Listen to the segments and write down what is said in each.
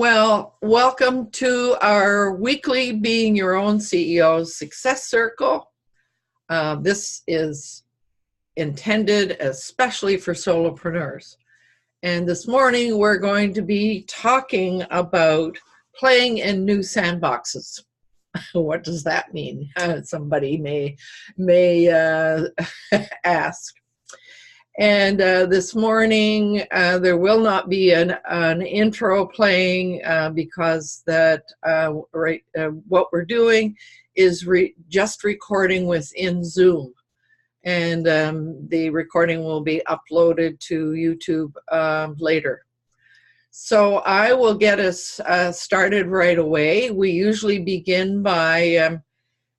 Well, welcome to our weekly Being Your Own CEO Success Circle. This is intended especially for solopreneurs. And this morning we're going to be talking about playing in new sandboxes. What does that mean? Somebody may ask. And this morning, there will not be an intro playing because what we're doing is just recording within Zoom. And the recording will be uploaded to YouTube later. So I will get us started right away. We usually begin by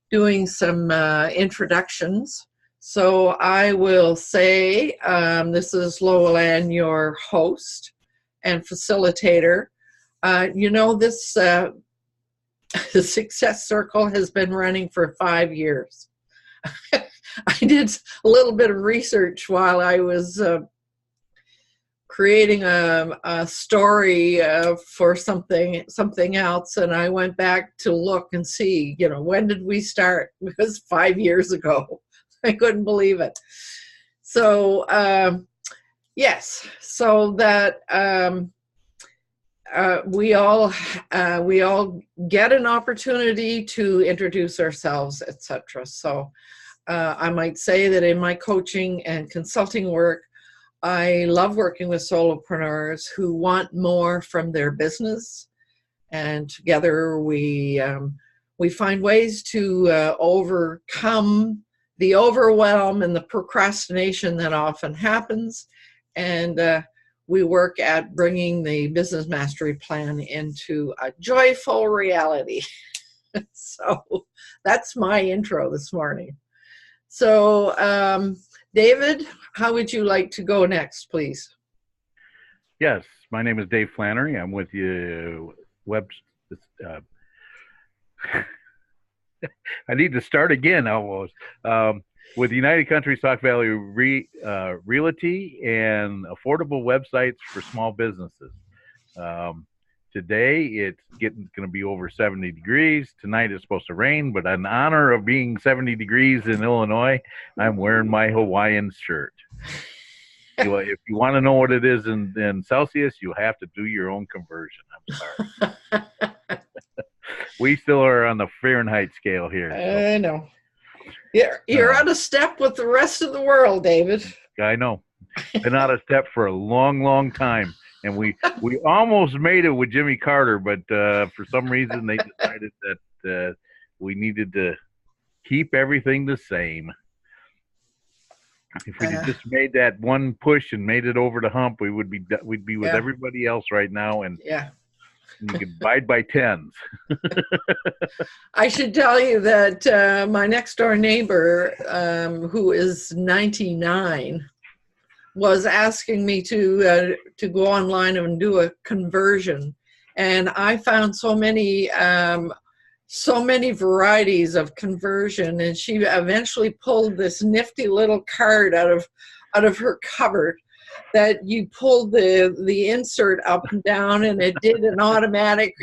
doing some introductions. So I will say, this is Lowell Ann, your host and facilitator. This the Success Circle has been running for 5 years. I did a little bit of research while I was creating a story for something else, and I went back to look and see, when did we start? It was 5 years ago. I couldn't believe it. So, yes, so that we all get an opportunity to introduce ourselves, etc. So I might say that in my coaching and consulting work, I love working with solopreneurs who want more from their business, and together we find ways to overcome the overwhelm and the procrastination that often happens, and we work at bringing the business mastery plan into a joyful reality. So that's my intro this morning. So David, how would you like to go next, please? Yes, my name is Dave Flannery. I'm with you. I need to start again almost. With United Country Stock Value Realty and affordable websites for small businesses. Today it's going to be over 70 degrees. Tonight it's supposed to rain, but in honor of being 70 degrees in Illinois, I'm wearing my Hawaiian shirt. If you want to know what it is in Celsius, you have to do your own conversion. I'm sorry. We still are on the Fahrenheit scale here. So. I know. You're out of step with the rest of the world, David. I know. Been out of step for a long, long time. And we almost made it with Jimmy Carter, but for some reason they decided that we needed to keep everything the same. If we had just made that one push and made it over the hump, we'd be with everybody else right now, and we could abide by tens. I should tell you that my next door neighbor, who is 99, was asking me to go online and do a conversion, and I found so many varieties of conversion, and she eventually pulled this nifty little card out of her cupboard that you pulled the insert up and down, and it did an automatic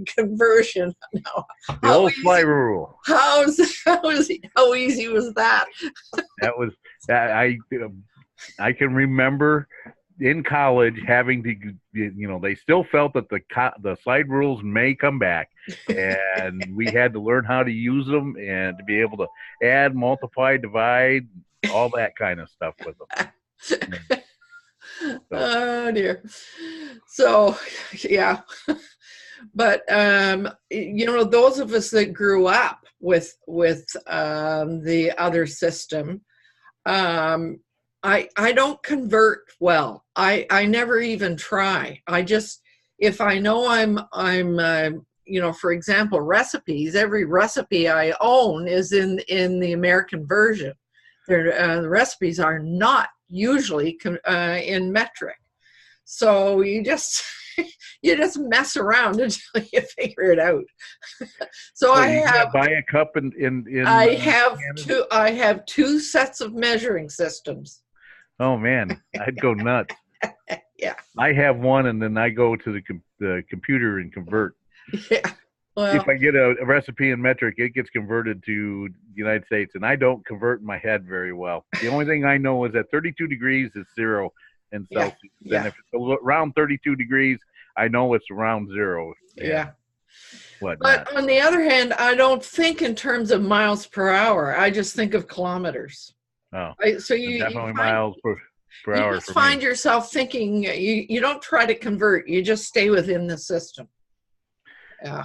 conversion. No, the old fly rule. How easy was that? That was I can remember in college having to, they still felt that the slide rules may come back, and we had to learn how to use them and to be able to add, multiply, divide, all that kind of stuff with them. So. Oh dear. So yeah, but those of us that grew up with the other system, I don't convert well. I never even try. I just, if I know I'm for example, recipes, every recipe I own is in the American version. The recipes are not usually in metric. So you just mess around until you figure it out. So I buy a cup in I have two sets of measuring systems. Oh man, I'd go nuts. Yeah. I have one, and then I go to the computer and convert. Yeah. Well, If I get a recipe in metric, it gets converted to the United States, and I don't convert in my head very well. The only thing I know is that 32 degrees is 0 in yeah. Celsius. And if it's around 32 degrees, I know it's around 0. Yeah. Whatnot. But on the other hand, I don't think in terms of miles per hour. I just think of kilometers. Oh, So you definitely find, miles per you hour just for find me. yourself thinking, you don't try to convert, you just stay within the system. Yeah.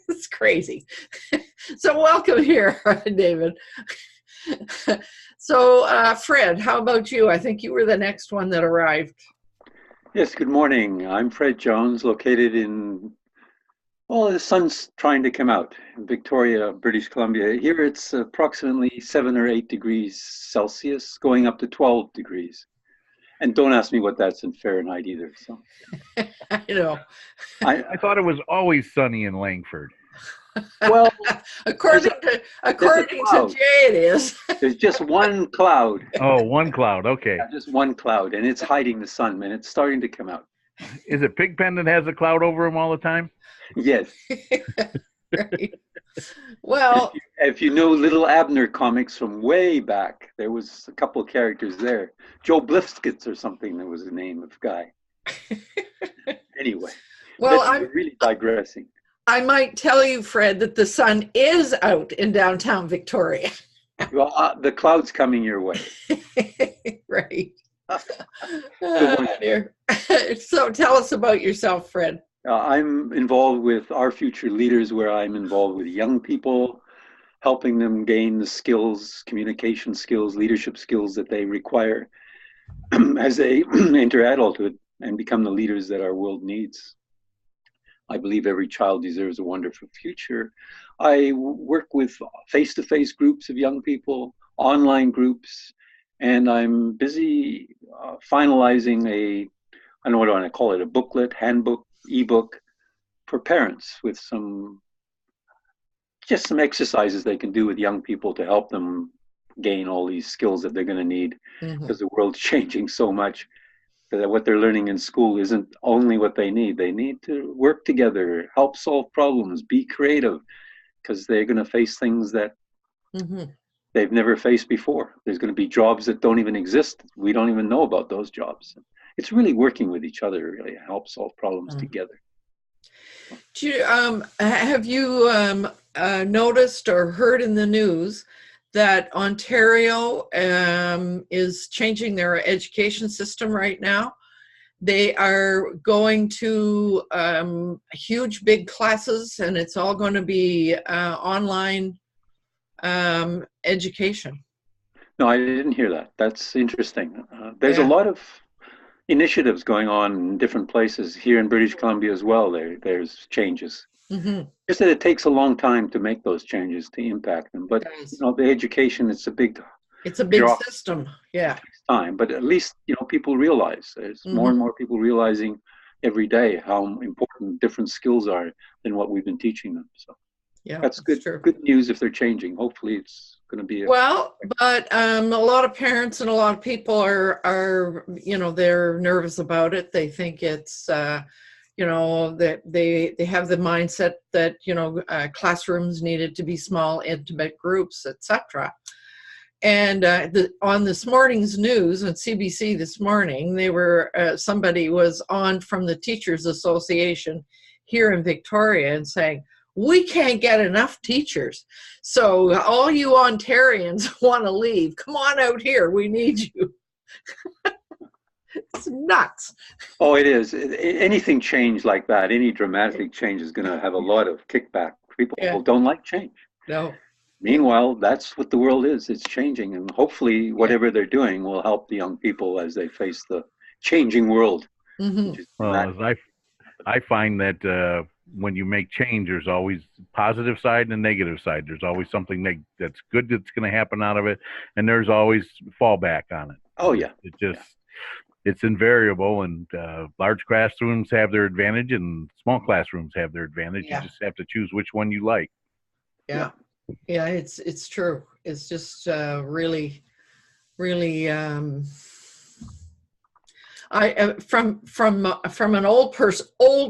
It's crazy. So welcome here, David. So Fred, how about you? I think you were the next one that arrived. Yes, good morning. I'm Fred Jones, located in, well, the sun's trying to come out in Victoria, British Columbia. Here it's approximately 7 or 8 degrees Celsius, going up to 12 degrees. And don't ask me what that's in Fahrenheit either. So I know. I thought it was always sunny in Langford. Well, according to Jay, it is. There's just one cloud. Oh, one cloud. Okay. Yeah, just one cloud, and it's hiding the sun, and it's starting to come out. Is it Pigpen that has a cloud over him all the time? Yes. Right. Well, if you know Little Abner comics from way back, there was a couple of characters there. Joe Blifskitz or something, that was the name of the guy. Anyway, well, I'm really digressing. I might tell you, Fred, that the sun is out in downtown Victoria. Well, the cloud's coming your way. Right. Dear. So tell us about yourself, Fred. I'm involved with Our Future Leaders, where I'm involved with young people, helping them gain the skills, communication skills, leadership skills that they require as they enter adulthood and become the leaders that our world needs. I believe every child deserves a wonderful future. I work with face-to-face groups of young people, online groups, and I'm busy finalizing I don't know what I want to call it, a booklet, handbook, ebook for parents with just some exercises they can do with young people to help them gain all these skills that they're going to need, because the world's changing so much that what they're learning in school isn't only what they need. They need to work together, help solve problems, be creative, because they're going to face things that they've never faced before. There's going to be jobs that don't even exist. We don't even know about those jobs. It's really working with each other, really, help solve problems together. Have you noticed or heard in the news that Ontario is changing their education system right now? They are going to huge big classes, and it's all going to be online education. No, I didn't hear that. That's interesting. There's a lot of initiatives going on in different places here in British Columbia as well. There's changes. Just that it takes a long time to make those changes to impact them. But the education, it's a big system. Yeah, it takes time. But at least people realize there's more and more people realizing every day how important different skills are than what we've been teaching them. So yeah, that's good. True. Good news if they're changing. Hopefully, it's going to be but a lot of parents and a lot of people are they're nervous about it. They think it's that they have the mindset that classrooms needed to be small, intimate groups, etc. And on this morning's news on CBC this morning, they were somebody was on from the Teachers Association here in Victoria and saying, we can't get enough teachers. So all you Ontarians want to leave, come on out here. We need you. It's nuts. Oh, it is. Anything change like that, any dramatic change is going to have a lot of kickback. People don't like change. No. Meanwhile, that's what the world is. It's changing. And hopefully whatever they're doing will help the young people as they face the changing world. Well, I find that when you make change, there's always positive side and a negative side. There's always something that's good that's going to happen out of it, and there's always fallback on it. Oh yeah, it's invariable. And large classrooms have their advantage, and small classrooms have their advantage. You just have to choose which one you like. Yeah, it's true. It's just really. From an old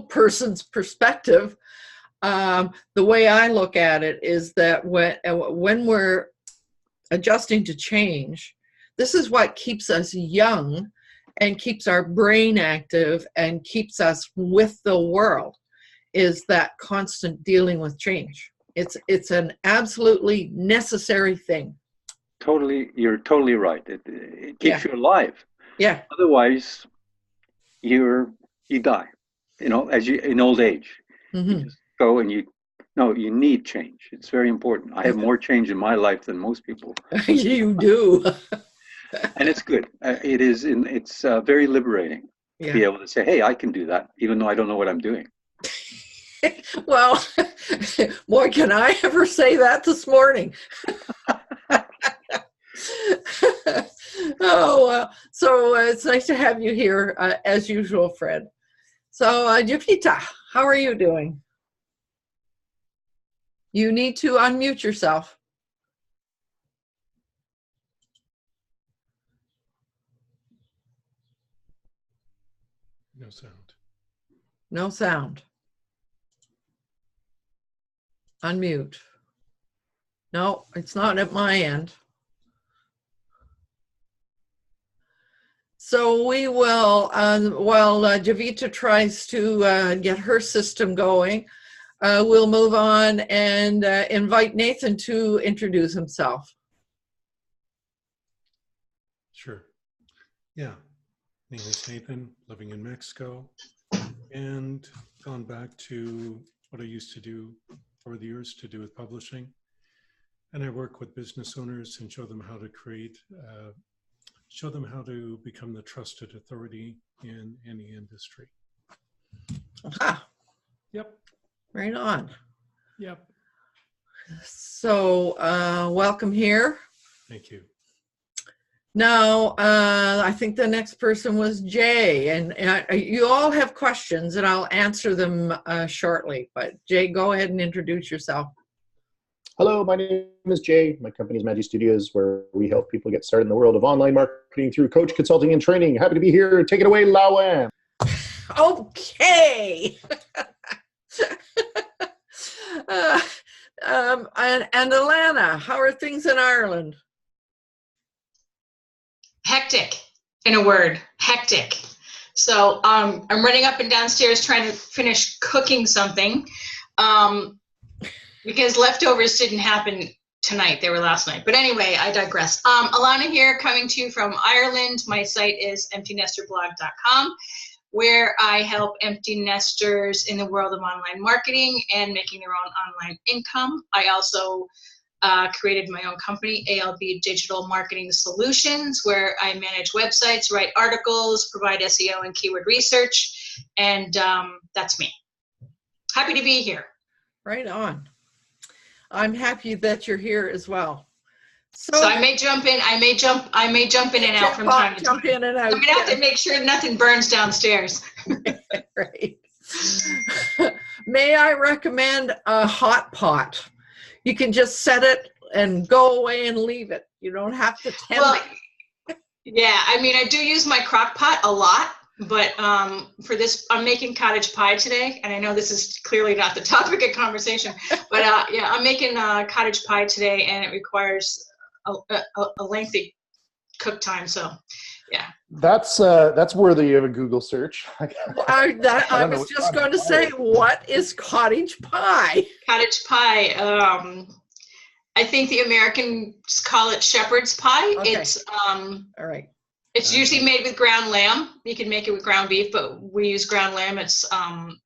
person's perspective, the way I look at it is that when we're adjusting to change, this is what keeps us young and keeps our brain active and keeps us with the world, is that constant dealing with change. It's an absolutely necessary thing. Totally, you're totally right. It keeps you alive. Yeah. Otherwise, you die. In old age, Mm-hmm. you just go and you need change. It's very important. I have more change in my life than most people. You do. And it's good. It's very liberating to be able to say, hey, I can do that, even though I don't know what I'm doing. Well, boy, can I ever say that this morning. So it's nice to have you here, as usual, Fred. So, Jovita, how are you doing? You need to unmute yourself. No sound. No sound. Unmute. No, it's not at my end. So we will, while Jovita tries to get her system going, we'll move on and invite Nathan to introduce himself. Sure. Yeah. Name is Nathan, living in Mexico, and gone back to what I used to do over the years to do with publishing. And I work with business owners and show them how to show them how to become the trusted authority in any industry. Aha. Yep. Right on. Yep. So welcome here. Thank you. Now, I think the next person was Jay, and you all have questions, and I'll answer them shortly. But Jay, go ahead and introduce yourself. Hello, my name is Jay. My company is Magi Studios, where we help people get started in the world of online marketing through coach, consulting, and training. Happy to be here. Take it away, Lauan. Okay. And Alana, how are things in Ireland? Hectic, in a word, hectic. So I'm running up and downstairs trying to finish cooking something because leftovers didn't happen tonight. They were last night. But anyway, I digress. Alana here, coming to you from Ireland. My site is emptynesterblog.com, where I help empty nesters in the world of online marketing and making their own online income. I also created my own company, ALB Digital Marketing Solutions, where I manage websites, write articles, provide SEO and keyword research, and that's me. Happy to be here. Right on. I'm happy that you're here as well. So I may jump in. I may jump in and out from time to time. Jump in and out. I'm gonna have to make sure nothing burns downstairs. Right. May I recommend a hot pot? You can just set it and go away and leave it. You don't have to tend it. Yeah, I mean, I do use my crock pot a lot, but for this, I'm making cottage pie today, and I know this is clearly not the topic of conversation, but yeah, I'm making cottage pie today, and it requires a lengthy cook time, so yeah. That's worthy of a Google search. I was just going to say, what is cottage pie? Cottage pie. I think the Americans call it shepherd's pie. Okay. It's all right. It's usually made with ground lamb. You can make it with ground beef, but we use ground lamb. It's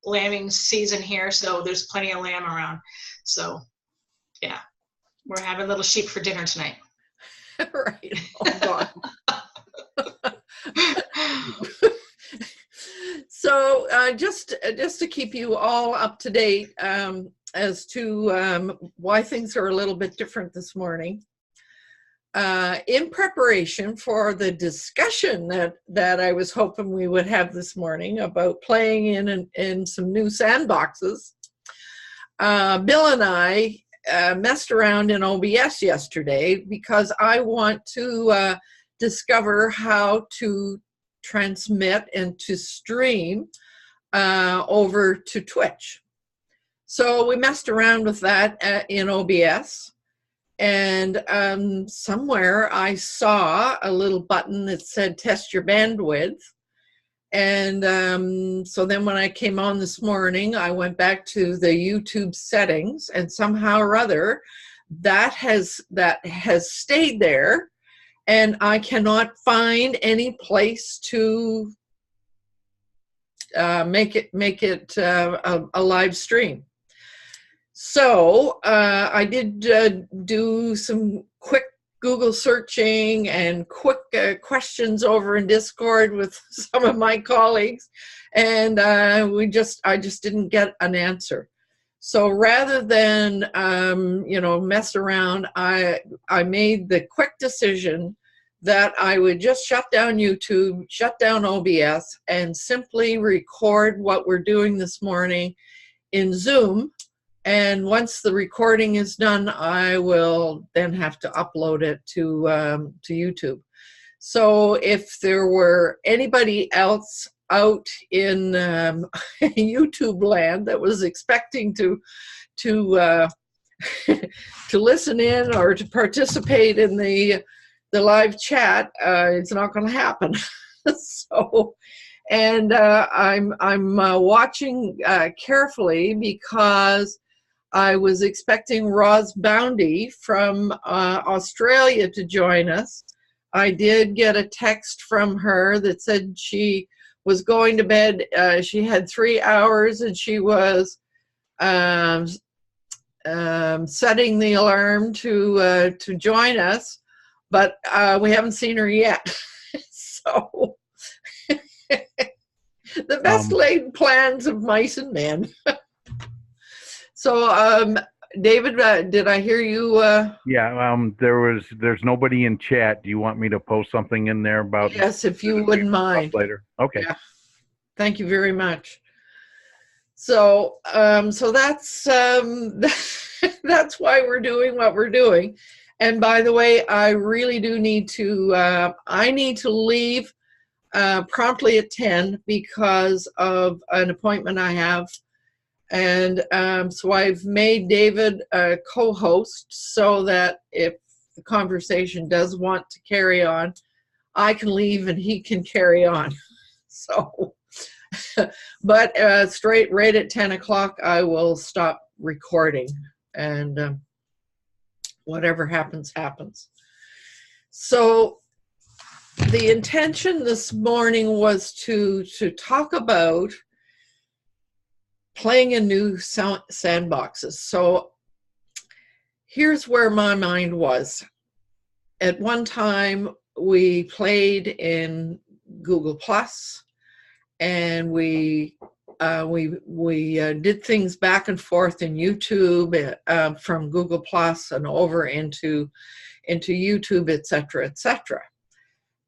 lambing season here, so there's plenty of lamb around. So yeah, we're having little sheep for dinner tonight. Right. Oh God. So just to keep you all up to date as to why things are a little bit different this morning, in preparation for the discussion that I was hoping we would have this morning about playing in some new sandboxes, Bill and I messed around in OBS yesterday because I want to discover how to transmit and to stream over to Twitch. So we messed around with that in OBS, and somewhere I saw a little button that said test your bandwidth. And so then when I came on this morning, I went back to the YouTube settings, and somehow or other that has stayed there, and I cannot find any place to make it a live stream. So I did do some quick Google searching and quick questions over in Discord with some of my colleagues, and I just didn't get an answer. So rather than mess around, I made the quick decision that I would just shut down YouTube, shut down OBS, and simply record what we're doing this morning in Zoom. And once the recording is done, I will then have to upload it to YouTube. So if there were anybody else out in YouTube land that was expecting to listen in or to participate in the live chat, it's not going to happen. So, and I'm watching carefully because I was expecting Roz Boundy from Australia to join us. I did get a text from her that said she was going to bed. She had 3 hours, and she was setting the alarm to join us, but we haven't seen her yet. So the best laid plans of mice and men. So, David, did I hear you? Yeah, there's nobody in chat. Do you want me to post something in there about? Yes, if you wouldn't mind. Later. Okay. Yeah. Thank you very much. So, so that's that's why we're doing what we're doing. And by the way, I really do need to. I need to leave promptly at 10 because of an appointment I have. And so I've made David a co-host so that if the conversation does want to carry on, I can leave and he can carry on. So, but straight right at 10 o'clock, I will stop recording, and whatever happens, happens. So the intention this morning was to talk about playing in new sandboxes. So here's where my mind was. At one time, we played in Google Plus, and we did things back and forth in YouTube from Google Plus and over into YouTube, etc., etc.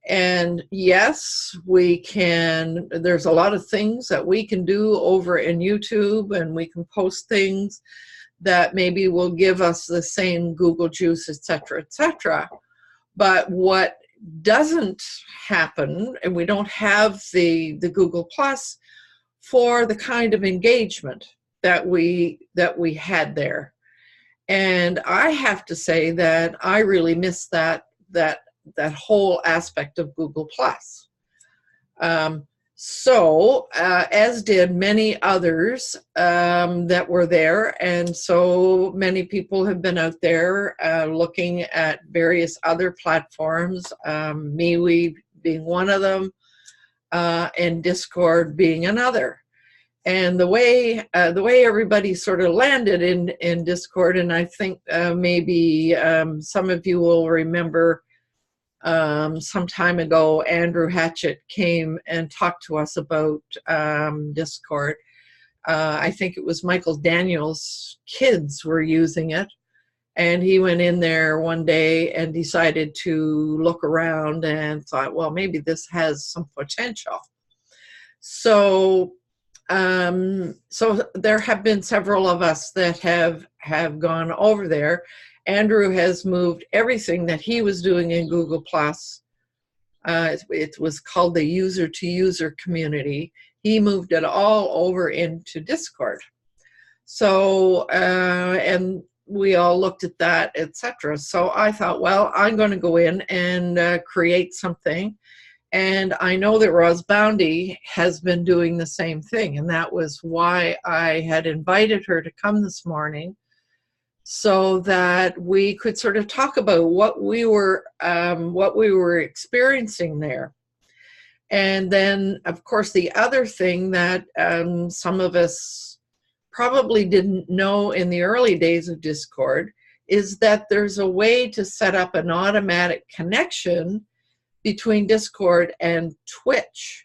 And yes, we can, there's a lot of things that we can do over in YouTube, and we can post things that maybe will give us the same Google juice, etc., etc. But what doesn't happen, and we don't have the Google Plus for the kind of engagement that we had there. And I have to say that I really miss that whole aspect of Google Plus. So, as did many others that were there, and so many people have been out there looking at various other platforms, MeWe being one of them, and Discord being another. And the way everybody sort of landed in Discord, and I think maybe some of you will remember some time ago, Andrew Hatchett came and talked to us about Discord. I think it was Michael Daniels' kids were using it, and he went in there one day and decided to look around and thought, well, maybe this has some potential. So so there have been several of us that have gone over there. Andrew has moved everything that he was doing in Google Plus It was called the user-to-user community. He moved it all over into Discord. So, and we all looked at that, etc. So I thought, well, I'm going to go in and create something. And I know that Roz Boundy has been doing the same thing. And that was why I had invited her to come this morning, so that we could sort of talk about what we were experiencing there. And then, of course, the other thing that some of us probably didn't know in the early days of Discord is that there's a way to set up an automatic connection between Discord and Twitch.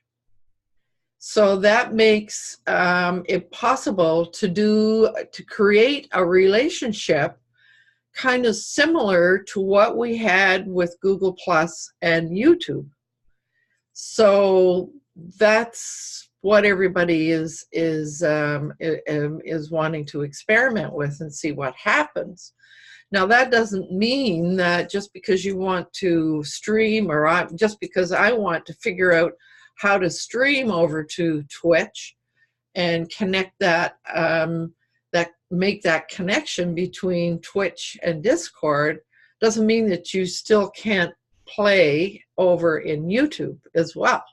So that makes it possible to create a relationship kind of similar to what we had with Google Plus and YouTube. So that's what everybody is wanting to experiment with and see what happens. Now, that doesn't mean that just because you want to stream, or just because I want to figure out how to stream over to Twitch and connect that, make that connection between Twitch and Discord, doesn't mean that you still can't play over in YouTube as well,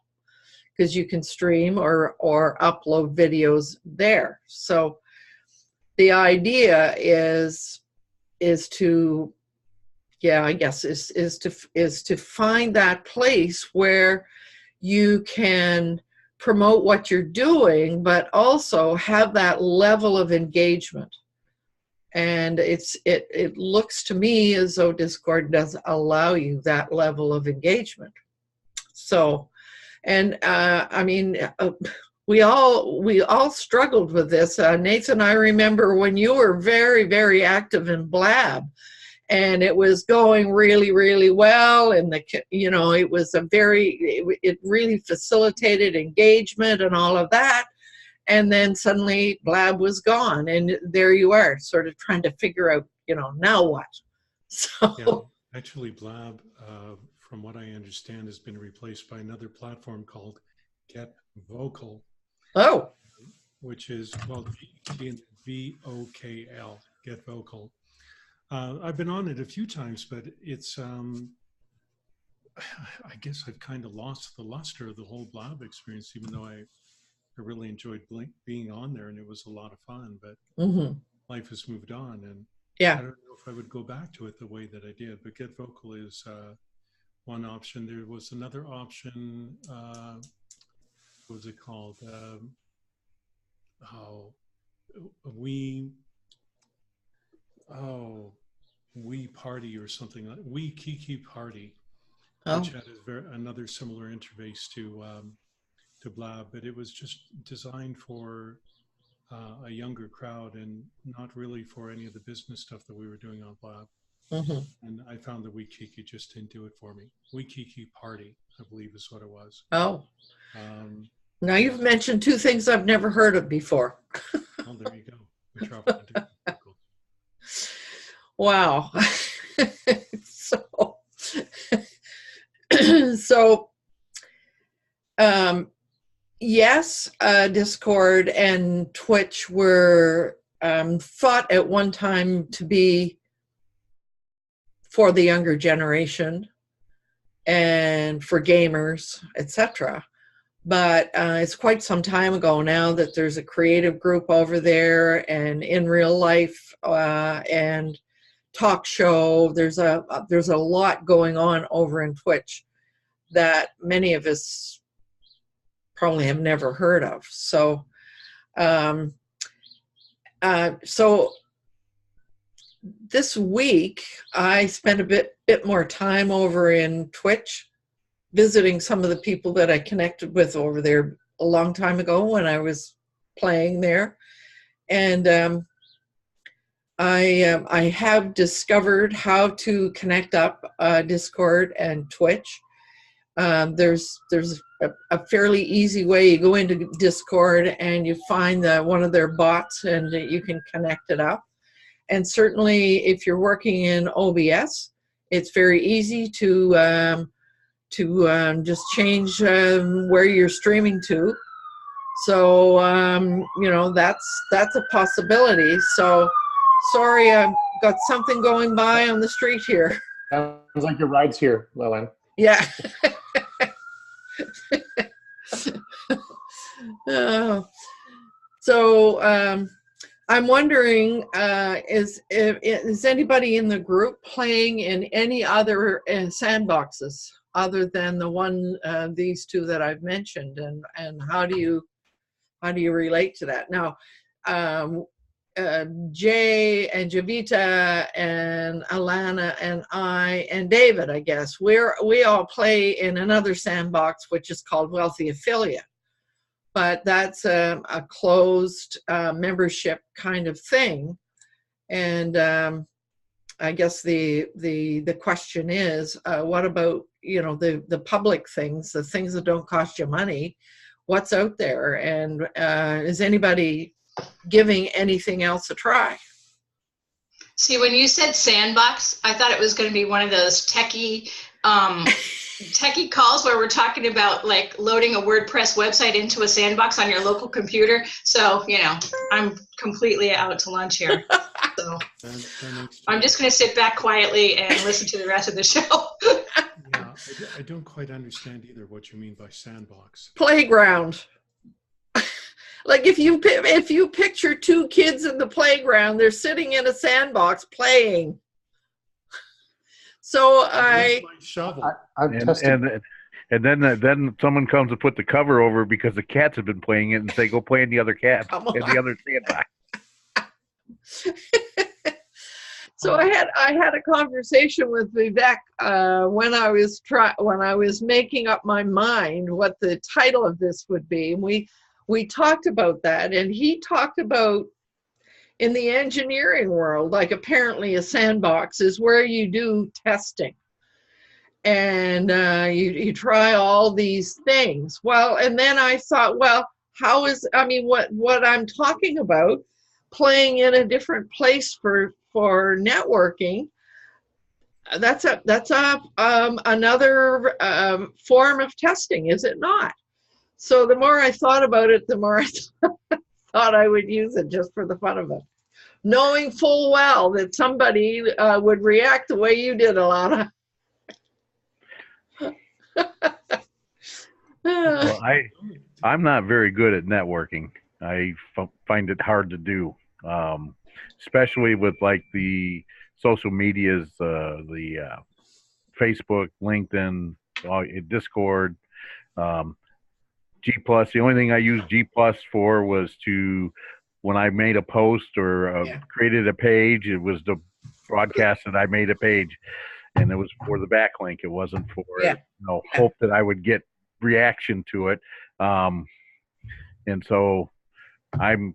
because you can stream or upload videos there. So the idea is to, yeah, I guess is to find that place where you can promote what you're doing, but also have that level of engagement. And it looks to me as though Discord does allow you that level of engagement. So, and I mean, we all struggled with this. Nathan, I remember when you were very, very active in Blab, and it was going really, really well, and it was it really facilitated engagement and all of that. And then suddenly Blab was gone, and there you are, sort of trying to figure out, now what? So yeah, actually, Blab, from what I understand, has been replaced by another platform called Get Vocal. Oh, which is, well, VOKL, Get Vocal. I've been on it a few times, but it's, I guess I've kind of lost the luster of the whole Blab experience, even though I really enjoyed being on there, and it was a lot of fun, but life has moved on, and yeah, I don't know if I would go back to it the way that I did, but Get Vocal is one option. There was another option, what was it called? We Party or something like We Kiki Party, which had another similar interface to Blab, but it was just designed for a younger crowd and not really for any of the business stuff that we were doing on Blab. And I found that We Kiki just didn't do it for me. We Kiki Party, I believe, is what it was. Oh. Now you've mentioned two things I've never heard of before. Oh, there you go. We traveled into Google. Wow. So, yes, Discord and Twitch were thought at one time to be for the younger generation and for gamers, etc. But it's quite some time ago now that there's a creative group over there, and in real life and talk show. There's a lot going on over in Twitch that many of us probably have never heard of. So, so this week I spent a bit more time over in Twitch, visiting some of the people that I connected with over there a long time ago when I was playing there. And I have discovered how to connect up Discord and Twitch. There's a fairly easy way. You go into Discord and you find one of their bots, and you can connect it up. And certainly if you're working in OBS, it's very easy to just change where you're streaming to. So you know, that's a possibility. So sorry, I've got something going by on the street here. Sounds like your ride's here, Lillian. Yeah. So I'm wondering, is anybody in the group playing in any other sandboxes other than the one, these two that I've mentioned, and how do you relate to that? Now, Jay and Javita and Alana and I and David, I guess, we all play in another sandbox, which is called Wealthy Affiliate. But that's a closed membership kind of thing. And I guess the question is, what about, you know, the public things, the things that don't cost you money? What's out there? And is anybody giving anything else a try? See, when you said sandbox, I thought it was going to be one of those techie calls where we're talking about like loading a WordPress website into a sandbox on your local computer. So, you know, I'm completely out to lunch here. So I'm just going to sit back quietly and listen to the rest of the show. Yeah, I don't quite understand either what you mean by sandbox. Playground. Like if you picture two kids in the playground, they're sitting in a sandbox playing. So Where's my shovel? And then someone comes to put the cover over because the cats have been playing it, and say, "Go play in the other cat in the other sandbox." So I had a conversation with Vivek when I was making up my mind what the title of this would be. And we talked about that, and he talked about, in the engineering world, like apparently a sandbox is where you do testing and you try all these things. Well, and then I thought, well, what I'm talking about, playing in a different place for networking, that's another form of testing, is it not? So the more I thought about it, the more I thought I would use it just for the fun of it, knowing full well that somebody would react the way you did, Alana. Well, I'm not very good at networking. I find it hard to do, especially with like the social medias, the Facebook, LinkedIn, Discord, G+. The only thing I used G+ for was when I made a post or created a page, it was to broadcast that I made a page, and it was for the backlink. It wasn't for hope that I would get reaction to it. And so I'm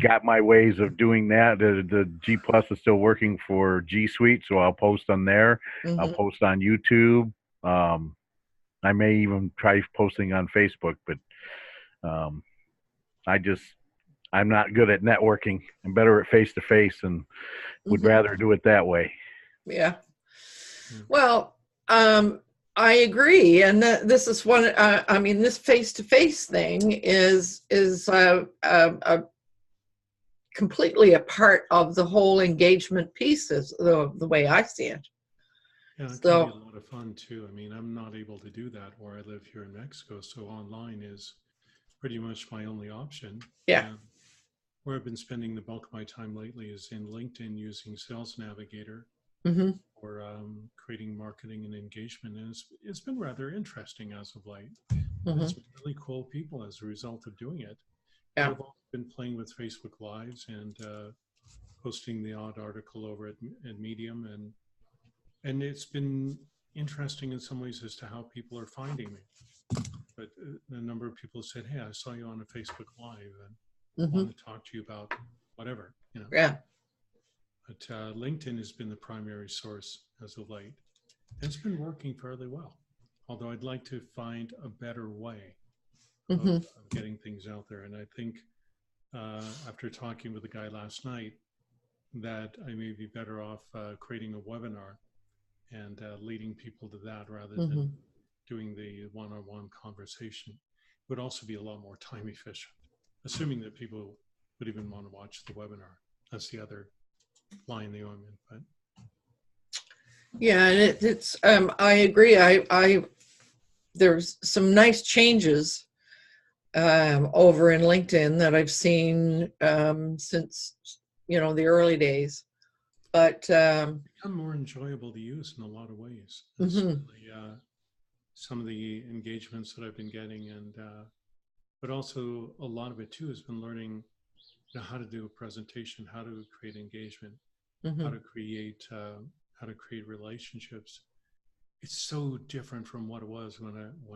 got my ways of doing that. The G+ is still working for G Suite, so I'll post on there. Mm-hmm. I'll post on YouTube. I may even try posting on Facebook, but I'm not good at networking. I'm better at face-to-face and would rather do it that way. Yeah. Well, I agree. And this is one, this face-to-face thing is completely a part of the whole engagement piece, is the way I see it. Yeah, it can be a lot of fun too. I mean, I'm not able to do that where I live here in Mexico, so online is pretty much my only option. Yeah. Where I've been spending the bulk of my time lately is in LinkedIn using Sales Navigator for creating marketing and engagement. And it's been rather interesting as of late. It's been really cool people as a result of doing it. Yeah. I've also been playing with Facebook Lives and posting the odd article over at Medium, and it's been interesting in some ways as to how people are finding me. But a number of people said, "Hey, I saw you on a Facebook Live and want to talk to you about whatever." You know. Yeah. But LinkedIn has been the primary source as of late. And it's been working fairly well. Although I'd like to find a better way of getting things out there. And I think after talking with a guy last night, that I may be better off creating a webinar and leading people to that rather Mm-hmm. than doing the one-on-one conversation. It would also be a lot more time efficient, assuming that people would even want to watch the webinar. That's the other fly in the ointment. But yeah, and it's I agree. I there's some nice changes over in LinkedIn that I've seen since, you know, the early days. But become more enjoyable to use in a lot of ways. That's really, some of the engagements that I've been getting, and but also a lot of it too has been learning, you know, how to do a presentation, how to create engagement, how to create relationships. It's so different from what it was when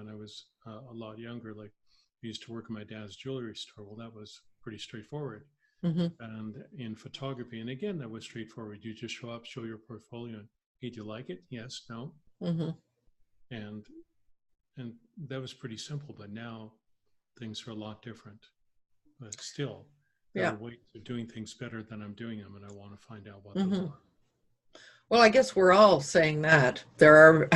I was a lot younger. Like, I used to work in my dad's jewelry store. Well, that was pretty straightforward. And in photography, and again, that was straightforward. You just show up, show your portfolio, and hey, do you like it? Yes, no. And that was pretty simple. But now things are a lot different. But still, there are ways of doing things better than I'm doing them, and I want to find out what those are. well, I guess we're all saying that there are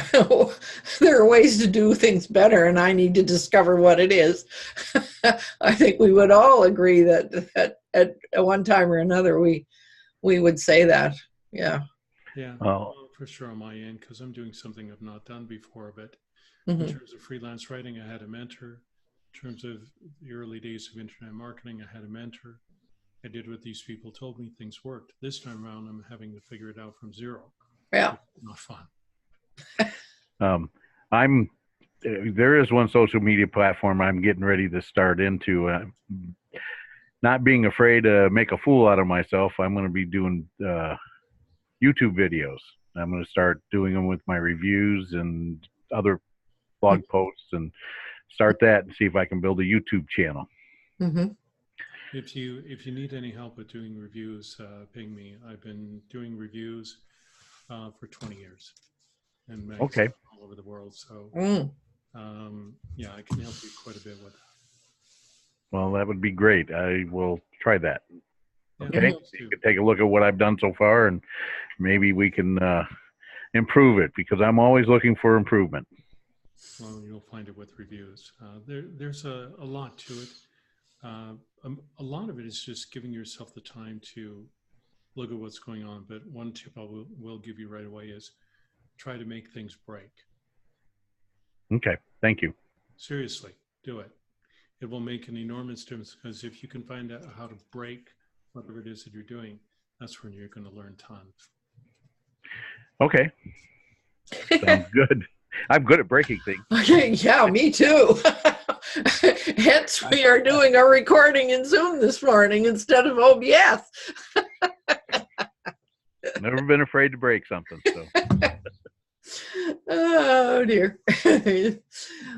there are ways to do things better, and I need to discover what it is. I think we would all agree that at one time or another we would say that. Yeah. Yeah. Well, for sure on my end, because I'm doing something I've not done before. But in terms of freelance writing, I had a mentor. In terms of the early days of internet marketing, I had a mentor. I did what these people told me, things worked. This time around, I'm having to figure it out from zero. Yeah. Not fun. There is one social media platform I'm getting ready to start into. Not being afraid to make a fool out of myself, I'm going to be doing YouTube videos. I'm going to start doing them with my reviews and other blog posts, and start that and see if I can build a YouTube channel. If you need any help with doing reviews, ping me. I've been doing reviews for 20 years, and magazines all over the world. So yeah, I can help you quite a bit with that. Well, that would be great. I will try that. Okay, you can take a look at what I've done so far, and maybe we can improve it, because I'm always looking for improvement. Well, you'll find it with reviews. There's a lot to it. A lot of it is just giving yourself the time to look at what's going on. But one tip I will give you right away is try to make things break. Okay, thank you. Seriously, do it. It will make an enormous difference, because if you can find out how to break whatever it is that you're doing, that's when you're going to learn tons. Okay. Sounds good. I'm good at breaking things. Okay, yeah, me too. Hence, we are doing our recording in Zoom this morning instead of OBS. Never been afraid to break something. So. Oh dear.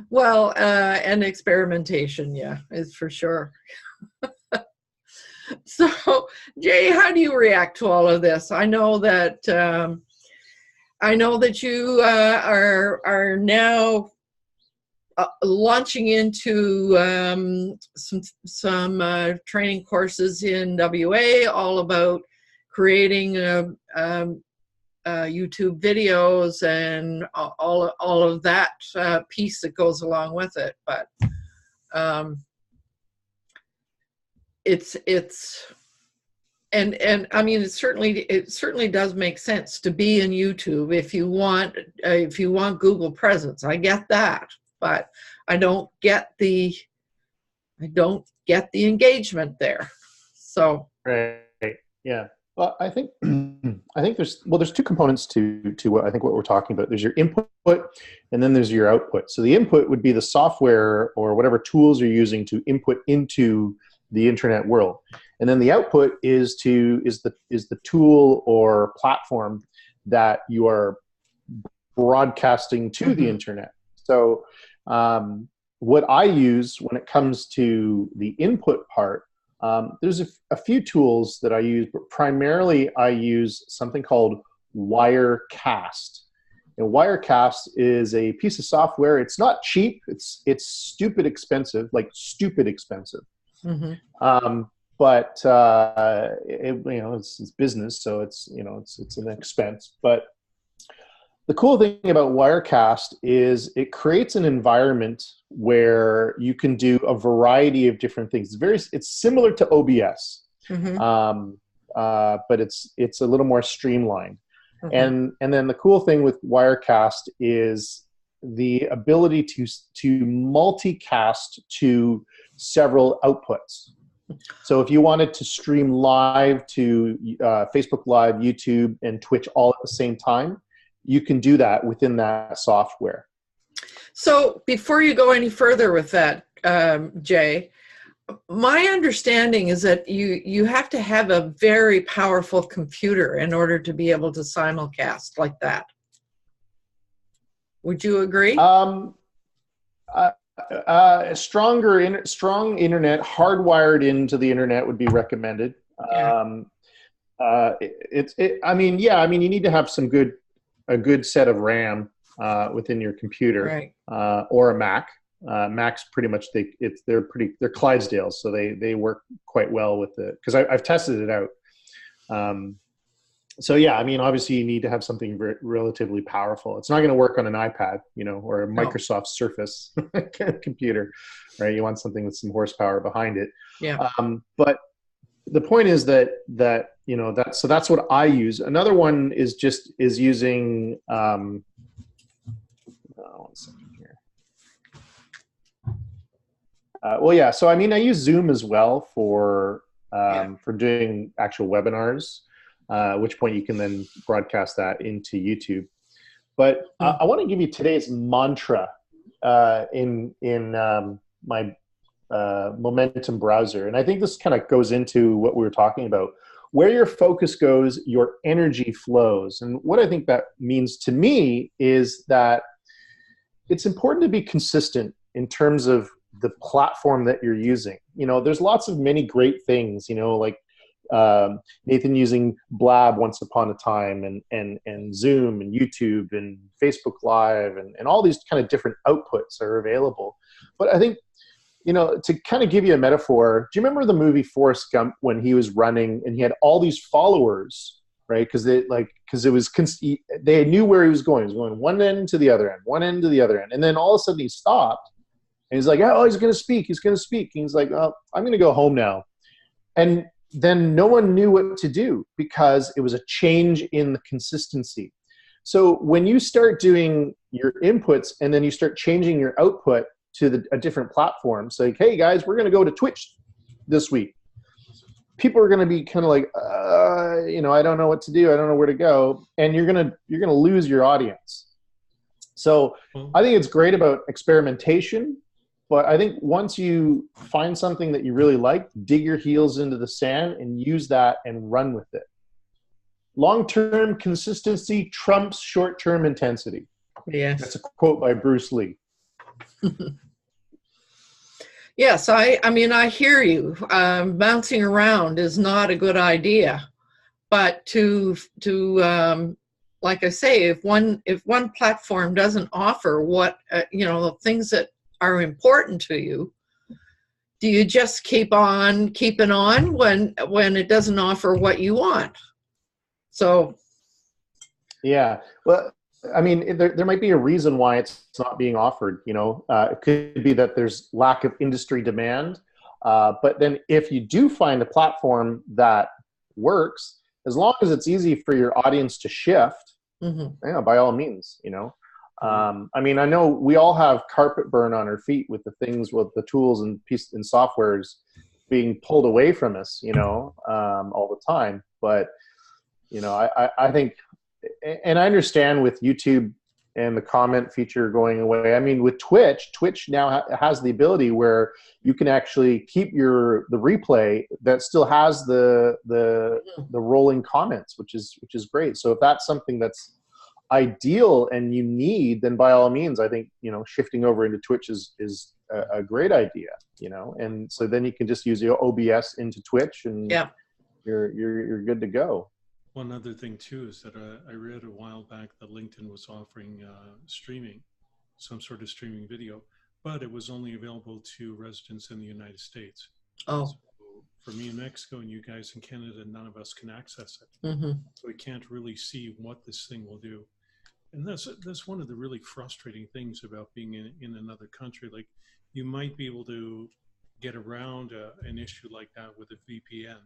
Well, and experimentation, yeah, is for sure. So, Jay, how do you react to all of this? I know that you are now launching into some training courses in WA, all about creating YouTube videos and all of that piece that goes along with it. But it's and I mean, it certainly does make sense to be in YouTube if you want Google presence. I get that, but I don't get the engagement there. So Right. Yeah. Well, I think there's two components to what I think what we're talking about. There's your input, and then there's your output. So the input would be the software or whatever tools you're using to input into the internet world, and then the output is the tool or platform that you are broadcasting to the internet. So what I use when it comes to the input part, there's a few tools that I use, but primarily I use something called Wirecast. And Wirecast is a piece of software. It's not cheap. It's stupid expensive, like stupid expensive. But it's business, so it's an expense. But the cool thing about Wirecast is it creates an environment where you can do a variety of different things. It's similar to OBS, but it's a little more streamlined. And then the cool thing with Wirecast is the ability to multicast to several outputs. So if you wanted to stream live to Facebook Live, YouTube, and Twitch all at the same time, you can do that within that software. So before you go any further with that, Jay, my understanding is that you have to have a very powerful computer in order to be able to simulcast like that. Would you agree? Strong internet, hardwired into the internet would be recommended. Yeah. I mean, you need to have a good set of RAM within your computer, right. Or a Mac. Macs pretty much they're Clydesdales, so they work quite well with it because I've tested it out. So yeah, I mean, obviously you need to have something relatively powerful. It's not going to work on an iPad, or a Microsoft Surface computer, right? You want something with some horsepower behind it. Yeah. But the point is that so that's what I use. Another one is using. One second here. Well, yeah. So I mean, I use Zoom as well for doing actual webinars. At which point you can then broadcast that into YouTube. But I want to give you today's mantra in my Momentum browser. And I think this kind of goes into what we were talking about. Where your focus goes, your energy flows. And what I think that means to me is that it's important to be consistent in terms of the platform that you're using. There's lots of many great things, like Nathan using Blab once upon a time, and Zoom and YouTube and Facebook Live and all these kind of different outputs are available. But I think, to kind of give you a metaphor, do you remember the movie Forrest Gump when he was running and he had all these followers, right? Because they knew where he was going. He was going one end to the other end, one end to the other end. And then all of a sudden he stopped and he's like, oh, he's going to speak. He's going to speak. And he's like, oh, I'm going to go home now. And then no one knew what to do because it was a change in the consistency. So when you start doing your inputs and then you start changing your output to a different platform, so like, hey guys, we're going to go to Twitch this week. People are going to be kind of like, I don't know what to do. I don't know where to go. And you're going to lose your audience. So I think it's great about experimentation. But I think once you find something that you really like, dig your heels into the sand and use that and run with it. Long-term consistency trumps short-term intensity. Yes. That's a quote by Bruce Lee. Yes, I mean, I hear you. Bouncing around is not a good idea. But to like I say, if one platform doesn't offer what, the things that are important to you, do you just keep on keeping on when it doesn't offer what you want? So yeah, well, I mean, there might be a reason why it's not being offered. It could be that there's lack of industry demand, but then if you do find a platform that works, as long as it's easy for your audience to shift, by all means, I mean, I know we all have carpet burn on our feet with the things, with the tools and softwares being pulled away from us, all the time. But, I think, and I understand with YouTube and the comment feature going away. I mean, with Twitch now has the ability where you can actually keep the replay that still has the rolling comments, which is great. So if that's something that's ideal and you need, then by all means, I think shifting over into Twitch is a great idea. And so then you can just use your OBS into Twitch, and you're good to go. One other thing too is that I read a while back that LinkedIn was offering streaming, some sort of streaming video, but it was only available to residents in the United States. Oh. So for me in Mexico and you guys in Canada, none of us can access it. Mm-hmm. So we can't really see what this thing will do. And that's one of the really frustrating things about being in another country. Like, you might be able to get around an issue like that with a VPN,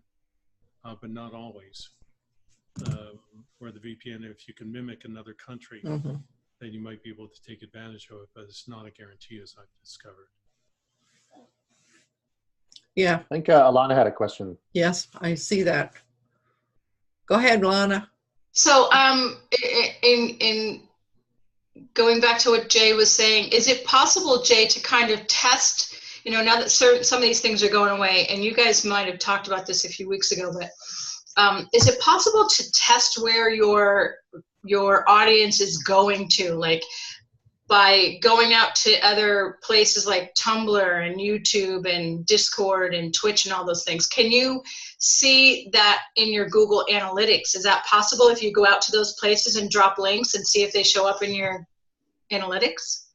but not always. Where the VPN, if you can mimic another country, Mhm. then you might be able to take advantage of it, but it's not a guarantee, as I've discovered. Yeah. I think Alana had a question. Yes, I see that. Go ahead, Lana. So, in going back to what Jay was saying, is it possible, Jay, to kind of test, now that some of these things are going away, and you guys might have talked about this a few weeks ago, but is it possible to test where your audience is going to, like by going out to other places like Tumblr and YouTube and Discord and Twitch and all those things? Can you see that in your Google Analytics? Is that possible if you go out to those places and drop links and see if they show up in your analytics?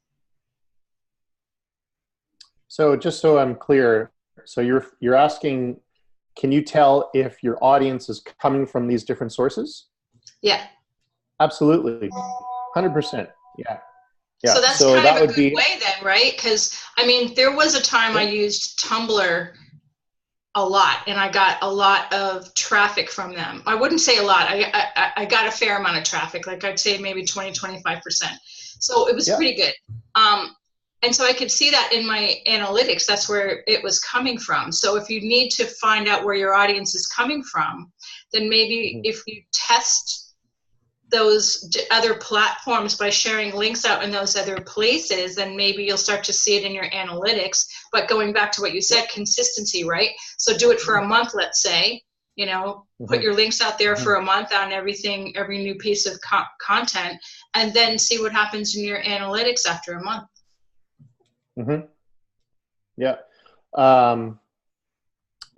So just so I'm clear, so you're asking, can you tell if your audience is coming from these different sources? Yeah. Absolutely, 100%. Yeah. Yeah. So that's so kind that of a would good be way then, right? Because I mean, there was a time I used Tumblr a lot, and I got a lot of traffic from them. I wouldn't say a lot. I got a fair amount of traffic, like I'd say maybe 20-25%. So it was pretty good. And so I could see that in my analytics, that's where it was coming from. So if you need to find out where your audience is coming from, then maybe if you test those other platforms by sharing links out in those other places, then maybe you'll start to see it in your analytics. But going back to what you said, consistency, right? So do it for a month, let's say, put your links out there for a month on everything, every new piece of content, and then see what happens in your analytics after a month. Yeah.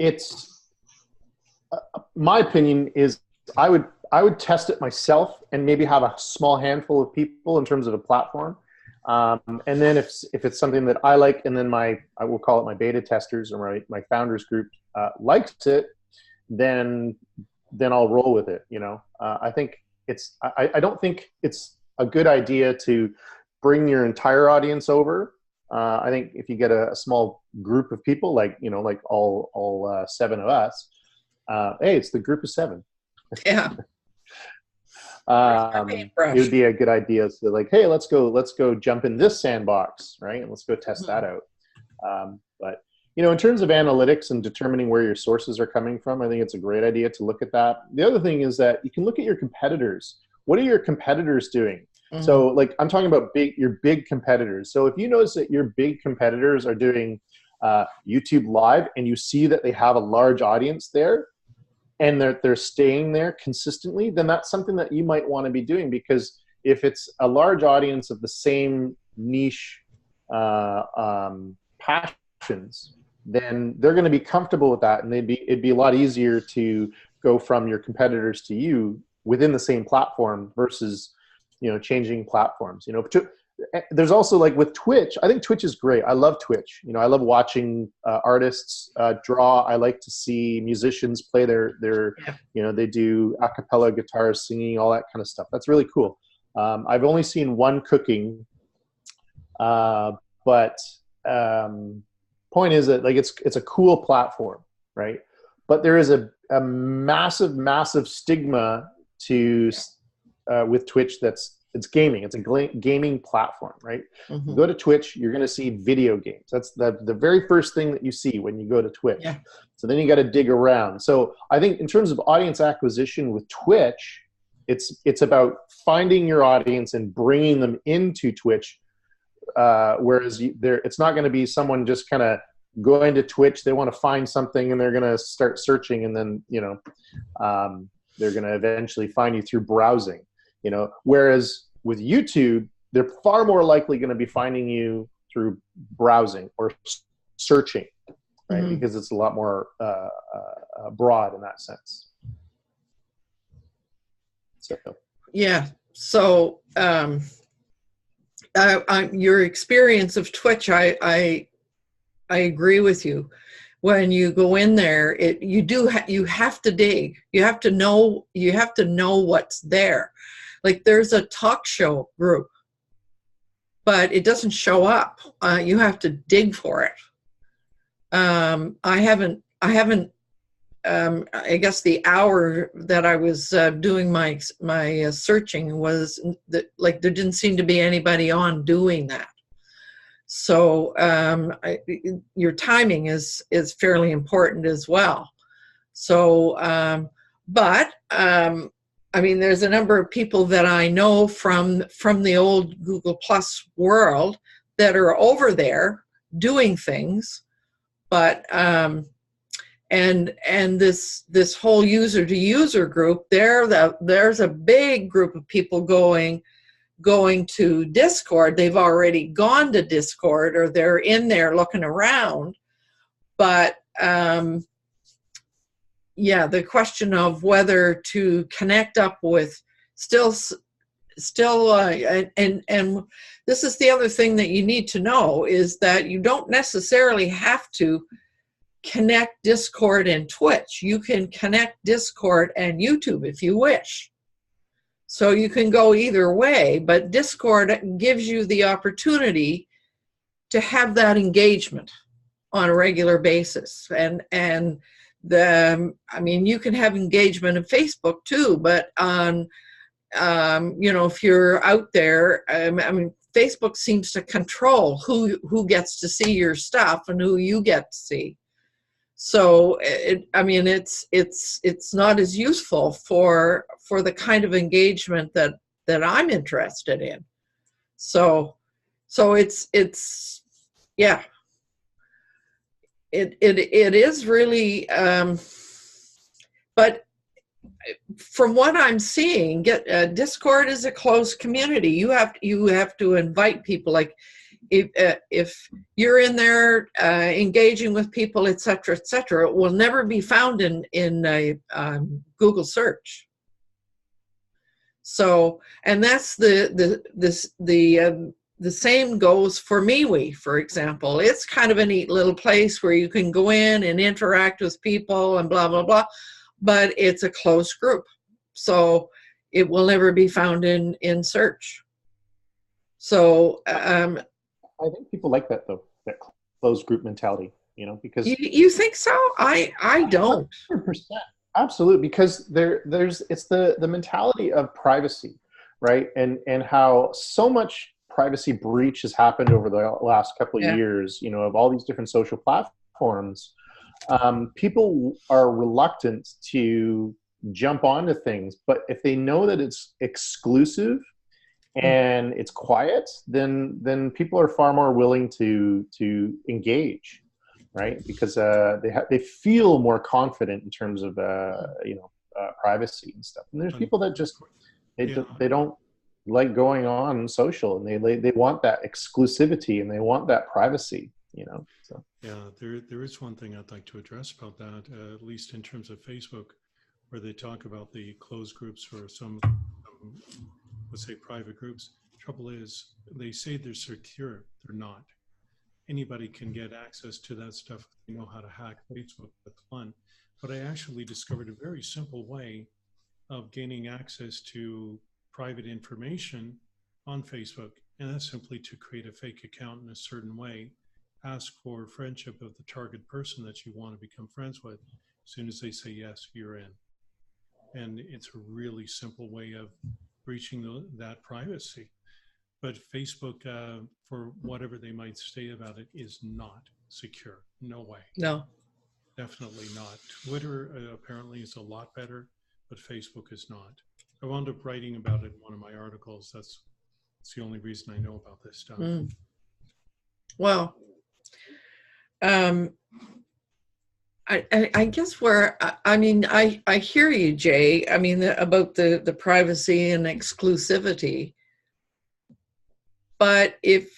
It's my opinion is I would test it myself and maybe have a small handful of people in terms of a platform. And then if it's something that I like, and then I will call it my beta testers or my founders group likes it, then I'll roll with it. I think I don't think it's a good idea to bring your entire audience over. I think if you get a small group of people, like all 7 of us, hey, it's the group of 7. Yeah. It would be a good idea to like, hey, let's go jump in this sandbox, right? And let's go test that out. But in terms of analytics and determining where your sources are coming from, I think it's a great idea to look at that. The other thing is that you can look at your competitors. What are your competitors doing? So like I'm talking about your big competitors. So if you notice that your big competitors are doing YouTube Live and you see that they have a large audience there, and they're staying there consistently, then that's something that you might want to be doing, because if it's a large audience of the same niche passions, then they're going to be comfortable with that, and it'd be a lot easier to go from your competitors to you within the same platform versus changing platforms. There's also, like with Twitch, I think Twitch is great. I love Twitch. I love watching artists draw. I like to see musicians play their they do a cappella guitars, singing, all that kind of stuff. That's really cool. I've only seen one cooking, but point is that like it's a cool platform, right? But there is a massive stigma to with Twitch it's gaming. It's a gaming platform, right? You go to Twitch, you're going to see video games. That's the very first thing that you see when you go to Twitch. Yeah. So then you got to dig around. So I think in terms of audience acquisition with Twitch, it's about finding your audience and bringing them into Twitch. Whereas it's not going to be someone just kind of going to Twitch. They want to find something and they're going to start searching, and then they're going to eventually find you through browsing. Whereas with YouTube, they're far more likely going to be finding you through browsing or searching, right? Because it's a lot more broad in that sense. So yeah. So your experience of Twitch, I agree with you. When you go in there, you have to dig. You have to know what's there. Like there's a talk show group, but it doesn't show up. You have to dig for it. I guess the hour that I was doing my searching was that, like, there didn't seem to be anybody on doing that. So your timing is fairly important as well. So, I mean, there's a number of people that I know from the old Google Plus world that are over there doing things, but and this whole user to user group, there's a big group of people going to Discord. They've already gone to Discord, or they're in there looking around. But yeah, the question of whether to connect up with still and this is the other thing that you need to know, is that you don't necessarily have to connect Discord and Twitch. You can connect Discord and YouTube if you wish. So you can go either way, but Discord gives you the opportunity to have that engagement on a regular basis. I mean, you can have engagement in Facebook too, but on, if you're out there, I mean, Facebook seems to control who gets to see your stuff and who you get to see. So it's not as useful for the kind of engagement that I'm interested in. So it's yeah. It is really, but from what I'm seeing, Discord is a closed community. You have to invite people. Like if you're in there engaging with people, et cetera, it will never be found in a Google search. So, and that's the same goes for MeWe, for example. It's kind of a neat little place where you can go in and interact with people and blah, blah, blah, but it's a closed group. So it will never be found in search. So I think people like that, though, that closed group mentality, because you think so? I don't. 100%. Absolutely, because it's the mentality of privacy, right? And how so much privacy breach has happened over the last couple of years, of all these different social platforms. People are reluctant to jump onto things, but if they know that it's exclusive and it's quiet, then people are far more willing to engage, right? Because they feel more confident in terms of privacy and stuff. And there's people that just they don't like going on social, and they want that exclusivity and they want that privacy, So yeah, there is one thing I'd like to address about that, at least in terms of Facebook, where they talk about the closed groups or some let's say private groups. Trouble is, they say they're secure. They're not. Anybody can get access to that stuff if they know how to hack Facebook. That's fun. But I actually discovered a very simple way of gaining access to private information on Facebook, and that's simply to create a fake account in a certain way, ask for friendship of the target person that you want to become friends with. As soon as they say yes, you're in. And it's a really simple way of breaching that privacy. But Facebook, for whatever they might say about it, is not secure. No way. No. Definitely not. Twitter apparently is a lot better, but Facebook is not. I wound up writing about it in one of my articles. That's the only reason I know about this stuff. Well, I guess I hear you, Jay. I mean, about the privacy and exclusivity. But if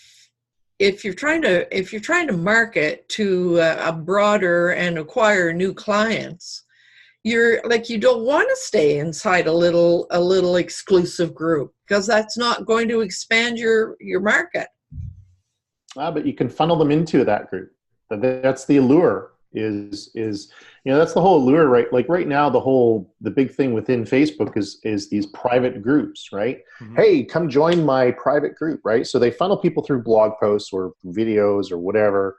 you're trying to market to a broader and acquire new clients, you don't want to stay inside a little exclusive group, because that's not going to expand your market. But you can funnel them into that group. That's the allure. is that's the whole allure, right? Like right now, the big thing within Facebook is these private groups, right? Mhm. Hey, come join my private group, right? So they funnel people through blog posts or videos or whatever,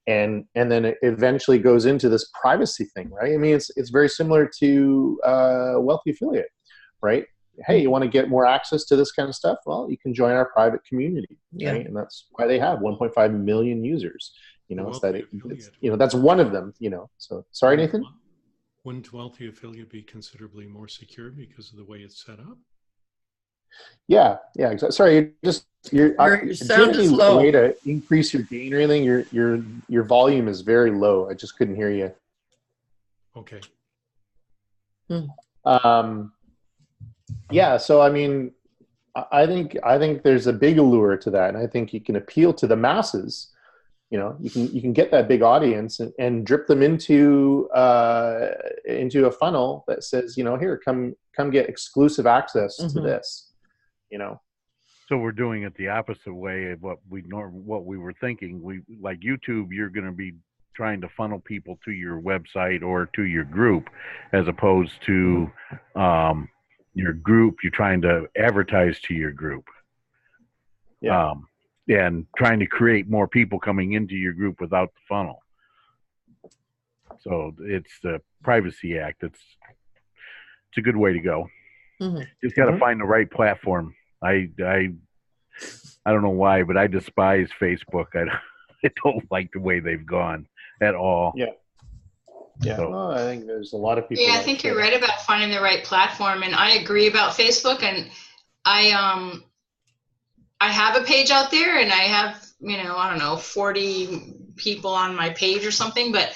and then it eventually goes into this privacy thing, right? I mean, it's very similar to wealthy affiliate, right? Hey, you want to get more access to this kind of stuff? Well, you can join our private community, Yeah. right? And that's why they have 1.5 million users. It's that Wealthy affiliate. that's one of them. So sorry, Nathan. Wouldn't wealthy affiliate be considerably more secure because of the way it's set up? Yeah, exactly. Sorry, do you sound have is any low. way to increase your gain or anything? Your volume is very low. I just couldn't hear you. Okay. Yeah, so I mean, I think there's a big allure to that, and I think you can appeal to the masses. You can get that big audience and drip them into a funnel that says, here, come get exclusive access to this. So we're doing it the opposite way of what we were thinking. We, like YouTube, you're going to be trying to funnel people to your website or to your group, as opposed to your group. You're trying to advertise to your group. Yeah. And trying to create more people coming into your group without the funnel. So it's the Privacy Act. It's a good way to go. Just got to find the right platform. I don't know why, but I despise Facebook. I don't like the way they've gone at all. Yeah. So, well, I think there's a lot of people. Yeah, I think you're right about finding the right platform, and I agree about Facebook. And I have a page out there, and I have, I don't know, 40 people on my page or something, but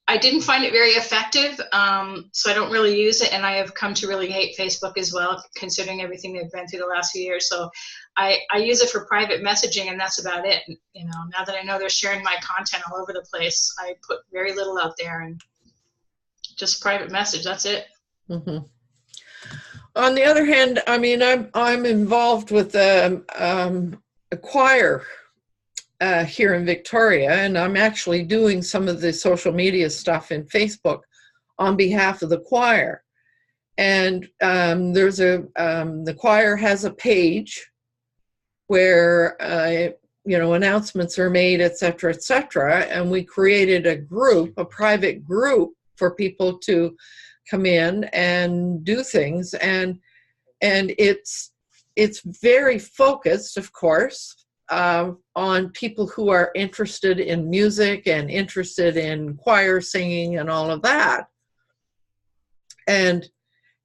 I didn't find it very effective, so I don't really use it, and I have come to really hate Facebook as well, considering everything they've been through the last few years. So I use it for private messaging, and that's about it. Now that I know they're sharing my content all over the place, I put very little out there, and just private message, that's it. On the other hand, I mean, I'm involved with a choir here in Victoria, and I'm actually doing some of the social media stuff in Facebook on behalf of the choir. And there's the choir has a page where announcements are made, et cetera, and we created a private group for people to come in and do things, and it's very focused, of course, on people who are interested in music and interested in choir singing and all of that. And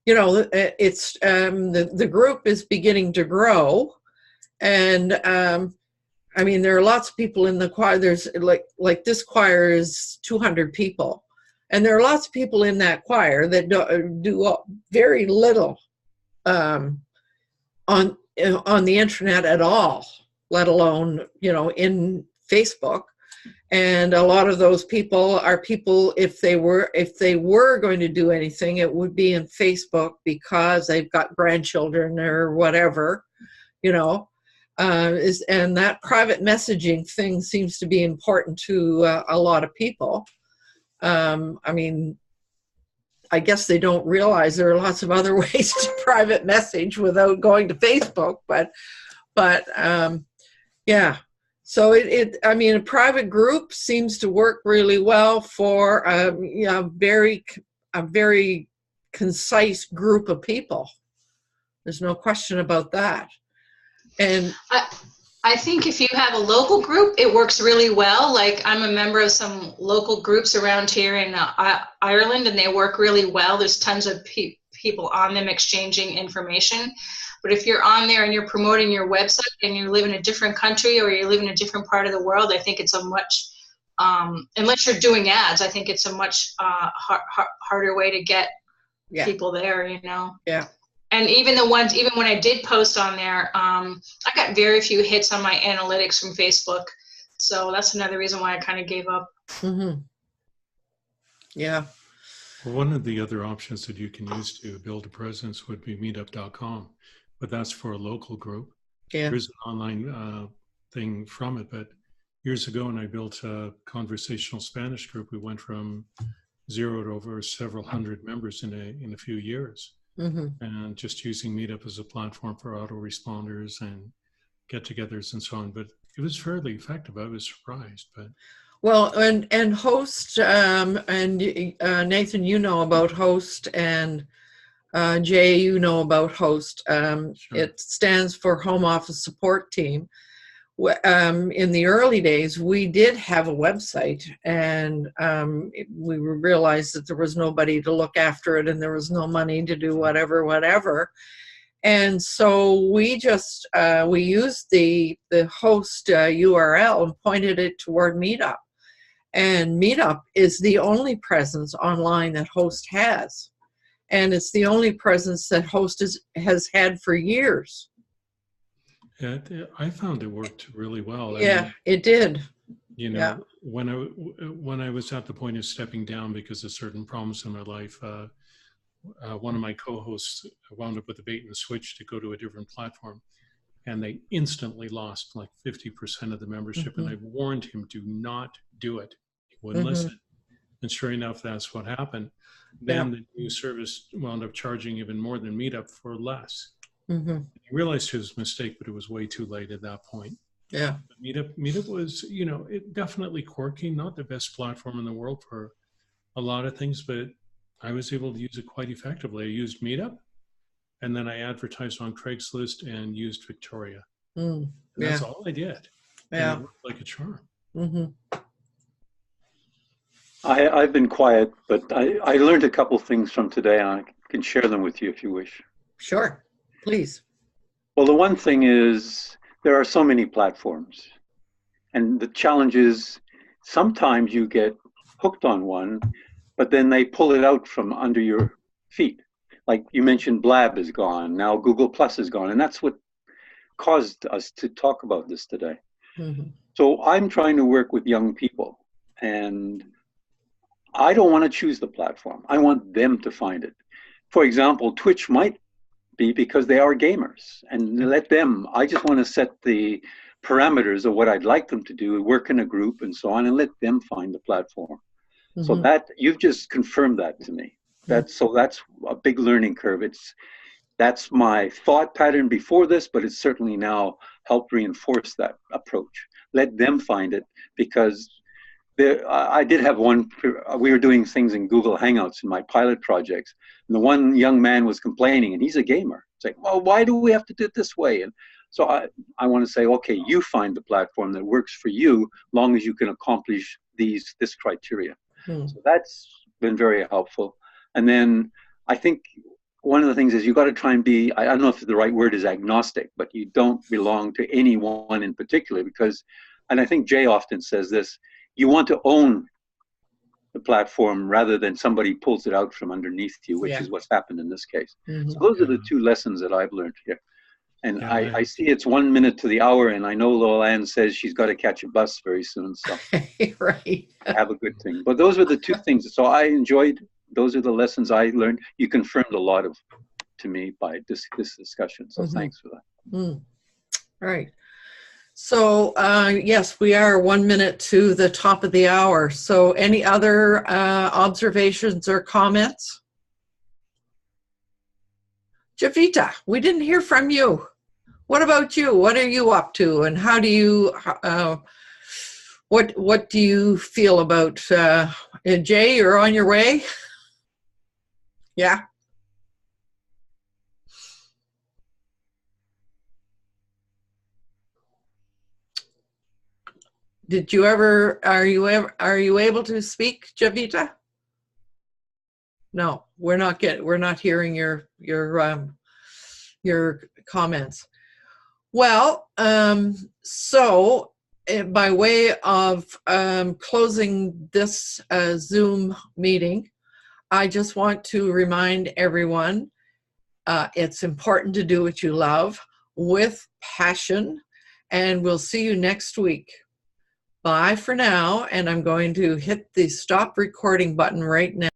it's the group is beginning to grow, and I mean, there are lots of people in the choir. There's like this choir is 200 people, and there are lots of people in that choir that do very little on the internet at all, let alone in Facebook. And a lot of those people are people, if they were going to do anything, it would be in Facebook because they've got grandchildren or whatever, and that private messaging thing seems to be important to a lot of people. I mean, I guess they don't realize there are lots of other ways to private message without going to Facebook, but yeah. So I mean, a private group seems to work really well for a very concise group of people. There's no question about that. And I think if you have a local group, it works really well. Like, I'm a member of some local groups around here in Ireland, and they work really well. There's tons of people on them exchanging information. But if you're on there and you're promoting your website and you live in a different country or you live in a different part of the world, I think it's a much, unless you're doing ads, I think it's a much harder way to get people there, Yeah. And even when I did post on there, I got very few hits on my analytics from Facebook. So that's another reason why I kind of gave up. Yeah. Well, one of the other options that you can use to build a presence would be meetup.com, but that's for a local group. Yeah. There's an online thing from it, but years ago when I built a conversational Spanish group, we went from 0 to over several hundred members in a few years. Mm-hmm. And just using Meetup as a platform for autoresponders and get-togethers and so on. But it was fairly effective. I was surprised. But well, and Host, and Nathan, you know about Host, and Jay, you know about Host. Sure. It stands for Home Office Support Team. In the early days, we did have a website, and we realized that there was nobody to look after it, and there was no money to do whatever. And so we just we used the Host URL and pointed it toward Meetup. And Meetup is the only presence online that Host has, and it's the only presence that Host has had for years. Yeah, I found it worked really well. Yeah, it did. You know, when I was at the point of stepping down because of certain problems in my life, one of my co-hosts wound up with a bait and switch to go to a different platform, and they instantly lost like 50% of the membership. Mm-hmm. And I warned him, do not do it. He wouldn't listen. And sure enough, that's what happened. Then the new service wound up charging even more than Meetup for less. Mm-hmm. He realized his mistake, but it was way too late at that point. Yeah. Meetup was, you know, it definitely quirky, not the best platform in the world for a lot of things, but I was able to use it quite effectively. I used Meetup, and then I advertised on Craigslist and used Victoria. That's all I did. Yeah. And it worked like a charm. Mm-hmm. I've been quiet, but I learned a couple things from today, and I can share them with you if you wish. Sure, please. Well, the one thing is there are so many platforms, and the challenge is sometimes you get hooked on one, but then they pull it out from under your feet. Like you mentioned, Blab is gone. Now Google Plus is gone, and that's what caused us to talk about this today. Mm-hmm. So I'm trying to work with young people, and I don't want to choose the platform. I want them to find it. For example, Twitch might be because they are gamers, and let them, I just want to set the parameters of what I'd like them to do, work in a group and so on, and let them find the platform. Mm-hmm. So that, you've just confirmed that to me. So that's a big learning curve. That's my thought pattern before this, but it's certainly now helped reinforce that approach. Let them find it, because I did have one, we were doing things in Google Hangouts in my pilot projects, and the one young man was complaining, and he's a gamer. It's like, well, why do we have to do it this way? And so I want to say, okay, you find the platform that works for you, long as you can accomplish this criteria. So that's been very helpful. And then I think one of the things is you got to try and be, I don't know if the right word is agnostic, but you don't belong to anyone in particular, because, and I think Jay often says this, you want to own the platform rather than somebody pulls it out from underneath you, which is what's happened in this case. So those are the two lessons that I've learned here. And I see it's 1 minute to the hour, and I know Lolan says she's got to catch a bus very soon, so right. Have a good thing. But those were the two things. So I enjoyed, those are the lessons I learned. You confirmed a lot to me by this discussion, so thanks for that. All right. So yes, we are 1 minute to the top of the hour. So any other observations or comments? Javita, we didn't hear from you. What about you? What are you up to, and how do you? What do you feel about Jay? You're on your way. Yeah. Did you ever? Are you able to speak, Javita? No, we're not hearing your comments. Well, so by way of closing this Zoom meeting, I just want to remind everyone it's important to do what you love with passion, and we'll see you next week. Bye for now, and I'm going to hit the stop recording button right now.